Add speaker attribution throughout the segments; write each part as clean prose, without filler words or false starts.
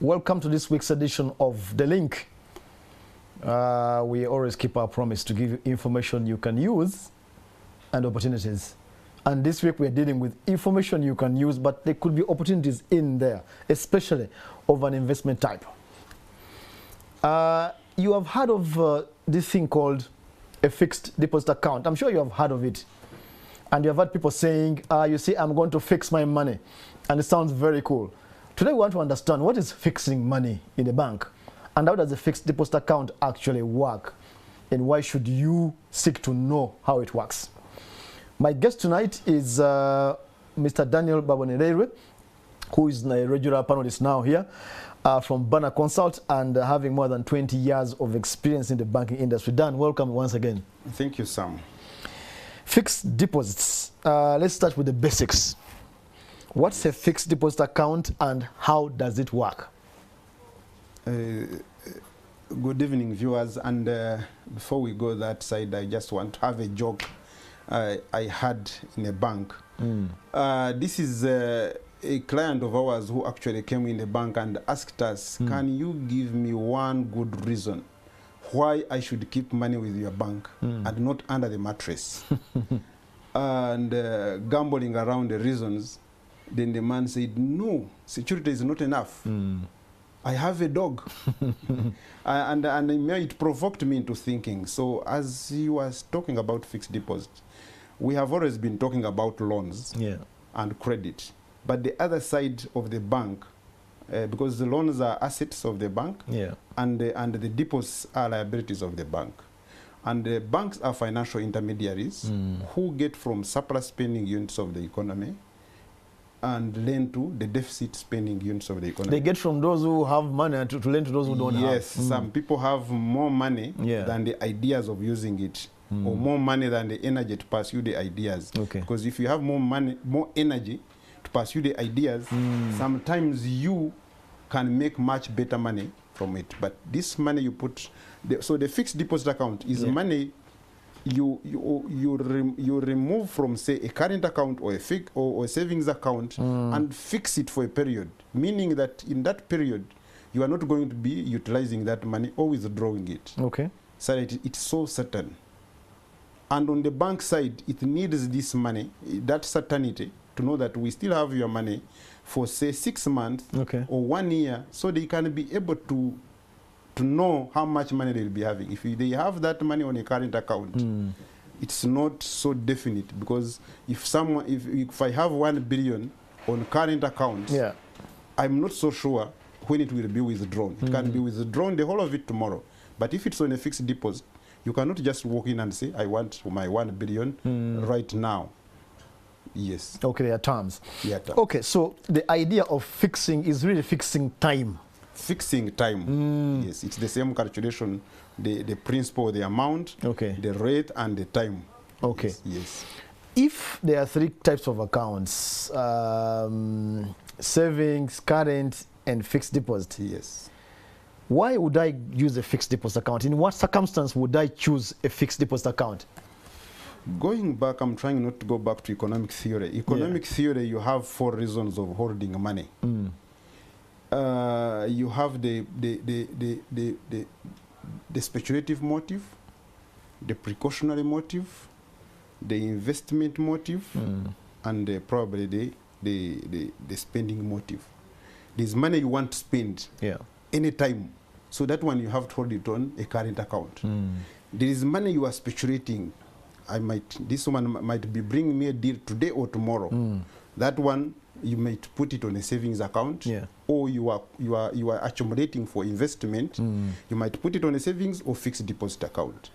Speaker 1: Welcome to this week's edition of The Link. We always keep our promise to give you information you can use and opportunities. And this week we're dealing with information you can use, but there could be opportunities in there, especially of an investment type. You have heard of this thing called a fixed deposit account. I'm sure you have heard of it. And you have heard people saying, you see, I'm going to fix my money. And it sounds very cool. Today we want to understand what is fixing money in a bank and how does a fixed deposit account actually work, and why should you seek to know how it works. My guest tonight is Mr. Daniel Babonerere, who is a regular panelist now here from Banner Consult and having more than 20 years of experience in the banking industry. Dan, welcome once again.
Speaker 2: Thank you, Sam.
Speaker 1: Fixed deposits. Let's start with the basics. What's a fixed deposit account and how does it work?
Speaker 2: Good evening, viewers. And before we go that side, I just want to have a joke I had in a bank. This is a client of ours who actually came in the bank and asked us, can you give me one good reason why I should keep money with your bank and not under the mattress? And gambling around the reasons, then the man said, no, security is not enough. I have a dog. and it provoked me into thinking. So as he was talking about fixed deposits, we have always been talking about loans and credit. But the other side of the bank, because the loans are assets of the bank, and the deposits are liabilities of the bank. And the banks are financial intermediaries who get from surplus spending units of the economy and lend to the deficit spending units of the economy.
Speaker 1: They get from those who have money to lend to those who don't have.
Speaker 2: Yes, some people have more money than the ideas of using it, or more money than the energy to pursue the ideas. Because if you have more money, more energy to pursue the ideas, sometimes you can make much better money from it. But this money you put, so the fixed deposit account is money you remove from, say, a current account or a savings account and fix it for a period, meaning that in that period you are not going to be utilizing that money or withdrawing it. So that it's so certain. And on the bank side, it needs this money, that certainty, to know that we still have your money for, say, 6 months or 1 year, so they can be able to know how much money they'll be having. If they have that money on a current account, it's not so definite, because if I have 1 billion on current account, I'm not so sure when it will be withdrawn. It can be withdrawn, the whole of it, tomorrow. But if it's on a fixed deposit, you cannot just walk in and say, I want my 1 billion right now. Yes. Okay,
Speaker 1: there are terms. Okay, so the idea of fixing is really fixing time.
Speaker 2: Fixing time. Yes, it's the same calculation, the principal, the amount, the rate, and the time. Yes.
Speaker 1: If there are 3 types of accounts, savings, current, and fixed deposit.
Speaker 2: Yes.
Speaker 1: Why would I use a fixed deposit account? In what circumstance would I choose a fixed deposit account?
Speaker 2: Going back, I'm trying not to go back to economic theory. Economic theory, you have 4 reasons of holding money. You have the speculative motive, the precautionary motive, the investment motive, and probably the spending motive. There's money you want to spend anytime, so that one you have to hold it on a current account. There is money you are speculating. This woman might be bringing me a deal today or tomorrow. That one you might put it on a savings account, or you are accumulating for investment. You might put it on a savings or fixed deposit account.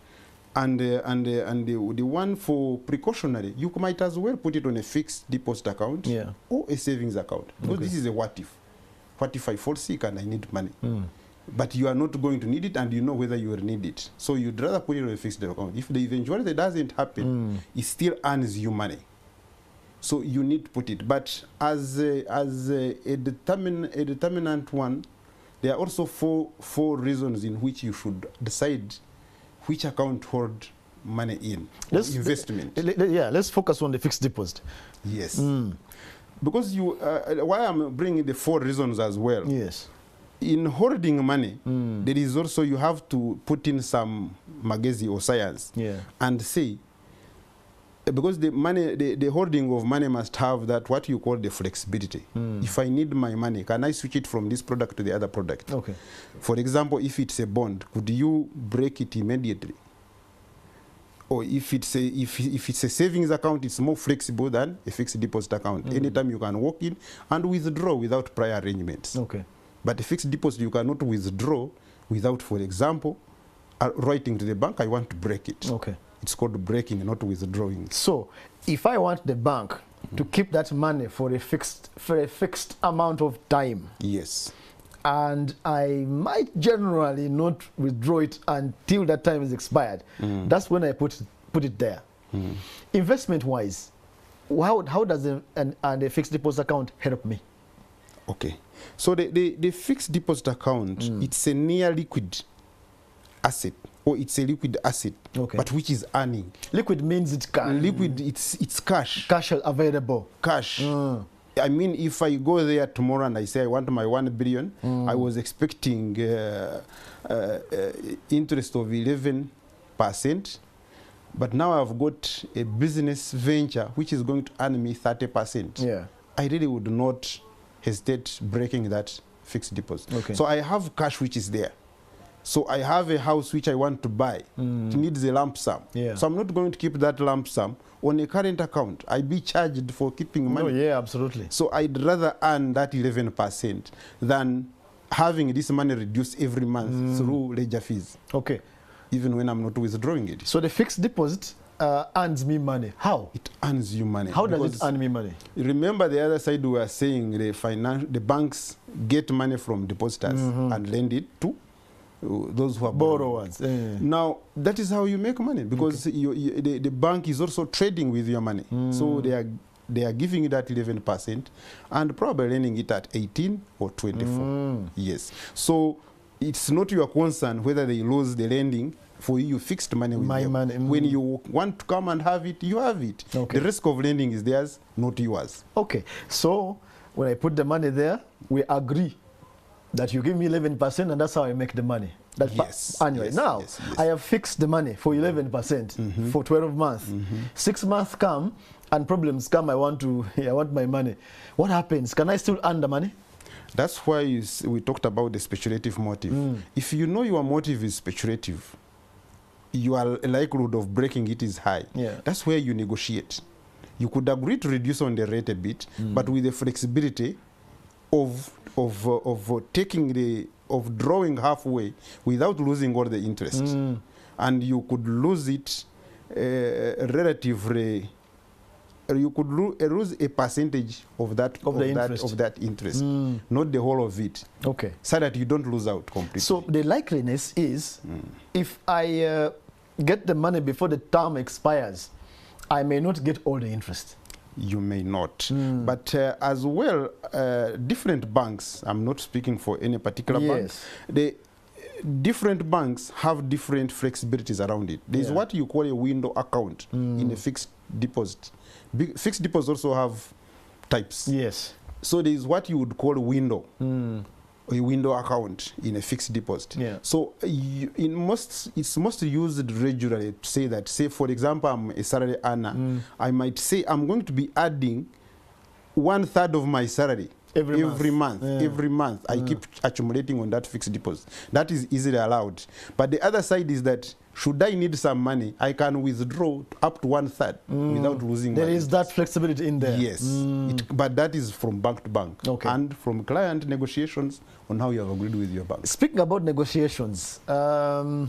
Speaker 2: And the one for precautionary, you might as well put it on a fixed deposit account or a savings account. Because this is a what if. What if I fall sick and I need money? But you are not going to need it, and you know whether you will need it. So you'd rather put it on a fixed account. If the eventuality doesn't happen, it still earns you money. So you need to put it. But as a determinant one, there are also four reasons in which you should decide which account to hold money in. Investment.
Speaker 1: Let's focus on the fixed deposit.
Speaker 2: Yes. Because why I'm bringing the 4 reasons as well.
Speaker 1: Yes.
Speaker 2: in holding money, there is also, you have to put in some magezi or science and say, because the money, the holding of money must have that, what you call the flexibility. If I need my money, can I switch it from this product to the other product?
Speaker 1: Okay.
Speaker 2: For example, if it's a bond, could you break it immediately? Or if it's a savings account, it's more flexible than a fixed deposit account. Anytime you can walk in and withdraw without prior arrangements.
Speaker 1: Okay.
Speaker 2: But a fixed deposit, you cannot withdraw without, for example, writing to the bank, I want to break it.
Speaker 1: Okay.
Speaker 2: It's called breaking, not withdrawing.
Speaker 1: So, if I want the bank to keep that money for a fixed amount of time,
Speaker 2: yes,
Speaker 1: and I might generally not withdraw it until that time is expired, that's when I put it there. Investment-wise, how does a fixed deposit account help me?
Speaker 2: Okay, so the fixed deposit account, it's a near liquid asset, or it's a liquid asset, but which is earning.
Speaker 1: Liquid means it can.
Speaker 2: Liquid, it's cash.
Speaker 1: Cash available.
Speaker 2: Cash. I mean, if I go there tomorrow and I say I want my 1 billion, I was expecting interest of 11%, but now I've got a business venture which is going to earn me 30%.
Speaker 1: Yeah.
Speaker 2: I really would not hesitate breaking that fixed deposit.
Speaker 1: Okay.
Speaker 2: So I have cash which is there. So I have a house which I want to buy. It needs a lump sum.
Speaker 1: Yeah.
Speaker 2: So I'm not going to keep that lump sum on a current account. I'd be charged for keeping money.
Speaker 1: Oh, yeah, absolutely.
Speaker 2: So I'd rather earn that 11% than having this money reduced every month through ledger fees.
Speaker 1: Okay.
Speaker 2: Even when I'm not withdrawing it.
Speaker 1: So the fixed deposit earns me money. How?
Speaker 2: It earns you money.
Speaker 1: How does it earn me money?
Speaker 2: Remember the other side, we were saying the banks get money from depositors and lend it to those who are
Speaker 1: borrowers.
Speaker 2: Now, that is how you make money, because the bank is also trading with your money. So they are giving you that 11% and probably lending it at 18 or 24. Yes. So it's not your concern whether they lose the lending. For you fixed money with them.
Speaker 1: Money.
Speaker 2: When you want to come and have it, you have it.
Speaker 1: Okay.
Speaker 2: The risk of lending is theirs, not yours.
Speaker 1: Okay. So when I put the money there, we agree that you give me 11% and that's how I make the money. That's annually. Now, I have fixed the money for 11% for 12 months. 6 months come and problems come, I want my money. What happens? Can I still earn the money?
Speaker 2: That's why we talked about the speculative motive. If you know your motive is speculative, your likelihood of breaking it is high.
Speaker 1: Yeah.
Speaker 2: That's where you negotiate. You could agree to reduce on the rate a bit, but with the flexibility of drawing halfway without losing all the interest. And you could lose it relatively. You could lose a percentage of that interest, not the whole of it.
Speaker 1: Okay.
Speaker 2: So that you don't lose out completely. So
Speaker 1: the likeliness is, if I get the money before the term expires, I may not get all the interest.
Speaker 2: You may not. But as well, different banks, I'm not speaking for any particular bank, the different banks have different flexibilities around it. There's what you call a window account in a fixed deposit. Fixed deposits also have types.
Speaker 1: Yes.
Speaker 2: So there is what you would call a window account in a fixed deposit.
Speaker 1: Yeah.
Speaker 2: So it's most used regularly to say that, say for example, I'm a salary earner. I might say I'm going to be adding 1/3 of my salary every month. Every month I keep accumulating on that fixed deposit. That is easily allowed. But the other side is that should I need some money, I can withdraw up to 1/3 without losing money.
Speaker 1: There is that flexibility in there.
Speaker 2: Yes. But that is from bank to bank.
Speaker 1: Okay.
Speaker 2: And from client negotiations on how you have agreed with your bank.
Speaker 1: Speaking about negotiations, how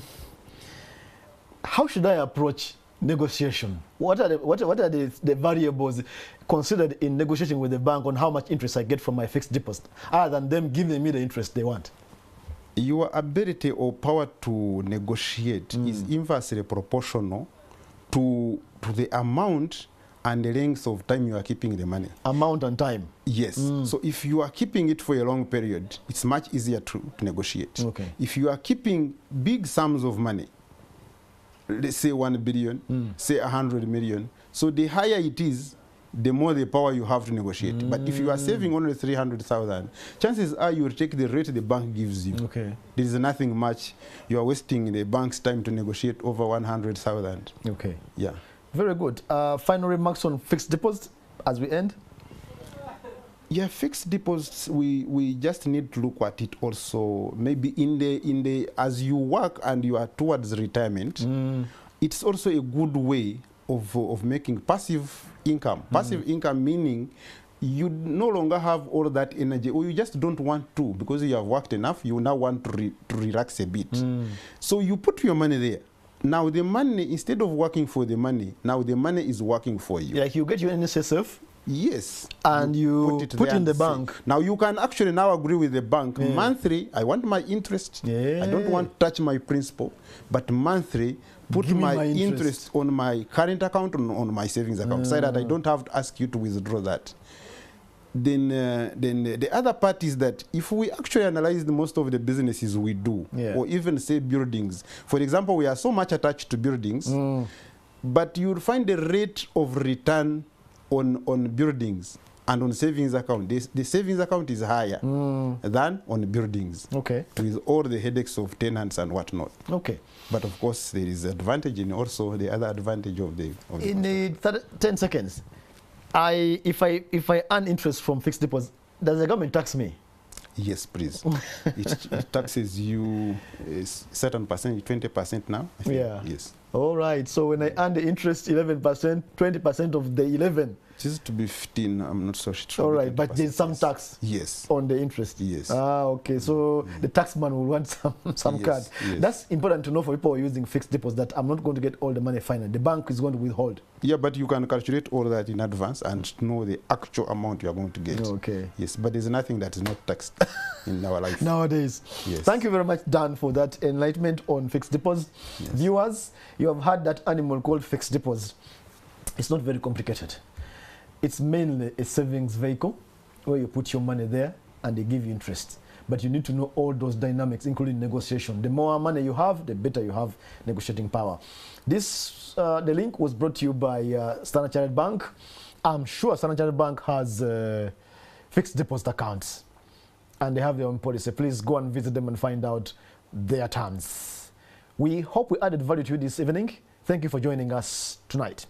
Speaker 1: should I approach negotiation? What are the variables considered in negotiating with the bank on how much interest I get from my fixed deposit, other than them giving me the interest they want?
Speaker 2: Your ability or power to negotiate is inversely proportional to the amount and the length of time you are keeping the money.
Speaker 1: Amount and time?
Speaker 2: Yes. So if you are keeping it for a long period, it's much easier to negotiate.
Speaker 1: Okay.
Speaker 2: If you are keeping big sums of money, let's say 1 billion, say 100 million, so the higher it is, the more the power you have to negotiate. But if you are saving only 300,000, chances are you will take the rate the bank gives you.
Speaker 1: Okay.
Speaker 2: There is nothing much. You are wasting the bank's time to negotiate over 100,000.
Speaker 1: Okay.
Speaker 2: Yeah.
Speaker 1: Very good. Final remarks on fixed deposit as we end?
Speaker 2: Yeah, fixed deposits, we just need to look at it also. Maybe in the as you work and you are towards retirement, it's also a good way of making passive income. Passive income meaning you no longer have all that energy, or you just don't want to, because you have worked enough, you now want to relax a bit. So you put your money there. Now the money, instead of working for the money, now the money is working for you.
Speaker 1: Like you get your NSSF?
Speaker 2: Yes.
Speaker 1: And you put in the bank.
Speaker 2: Now you can actually now agree with the bank. Monthly, I want my interest. I don't want to touch my principal, but monthly, put my interest on my current account, on my savings account, so that I don't have to ask you to withdraw that. Then the other part is that if we actually analyze most of the businesses we do, or even say buildings, for example, we are so much attached to buildings, but you'll find the rate of return on buildings and on savings account. The savings account is higher than on buildings. Okay. With all the headaches of tenants and whatnot. Okay. But of course, there is advantage in also the other advantage of the.
Speaker 1: In the 10 seconds, if I earn interest from fixed deposit, does the government tax me?
Speaker 2: Yes, please. it taxes you a certain percent, 20% now. I think. Yeah. Yes.
Speaker 1: All right. So when I earn the interest 11%, 20% of the 11.
Speaker 2: It used to be 15. I'm not so sure.
Speaker 1: All right, but there's some tax.
Speaker 2: Yes.
Speaker 1: On the interest.
Speaker 2: Yes.
Speaker 1: Ah, okay. So the taxman will want some cut. Yes. That's important to know for people who are using fixed deposits, that I'm not going to get all the money finally. The bank is going to withhold.
Speaker 2: Yeah, but you can calculate all that in advance and know the actual amount you are going to get.
Speaker 1: Okay.
Speaker 2: Yes, but there's nothing that is not taxed in our life
Speaker 1: nowadays. Yes. Thank you very much, Dan, for that enlightenment on fixed deposits. Yes. Viewers, you have heard that animal called fixed deposit. It's not very complicated. It's mainly a savings vehicle where you put your money there and they give you interest. But you need to know all those dynamics, including negotiation. The more money you have, the better you have negotiating power. This, the link was brought to you by Standard Chartered Bank. I'm sure Standard Chartered Bank has fixed deposit accounts and they have their own policy. Please go and visit them and find out their terms. We hope we added value to you this evening. Thank you for joining us tonight.